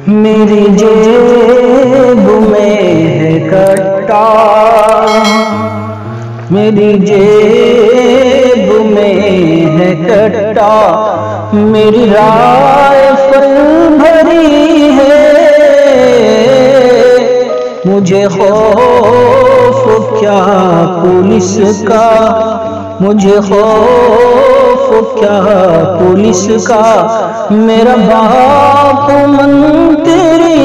मेरी जेब में है कट्टा, मेरी जेब में है कट्टा, मेरी राइफल भरी है। मुझे खौफ क्या पुलिस का, मुझे खौफ क्या पुलिस का, मेरा बाप मंत्री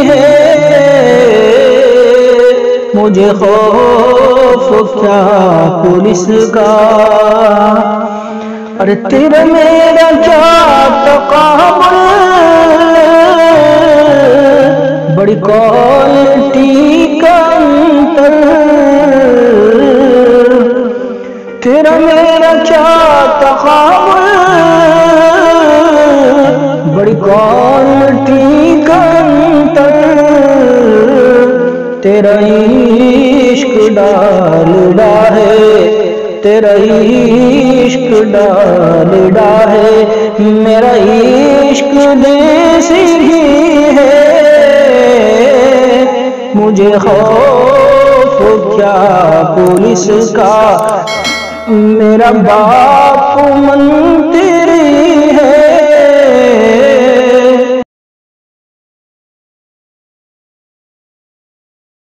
है। मुझे खौफ क्या पुलिस का। अरे तेरा मेरा क्या तकाबुल, बड़ी क्वालिटी का अंतर। तेरा मेरा क्या तकाबुल, बड़ी क्वालिटी का अंतर। तेरा इश्क डालडा है, तेरा इश्क डालडा है, मेरा इश्क देसी है। मुझे खौफ क्या पुलिस का, मेरा बाप मंत्री है।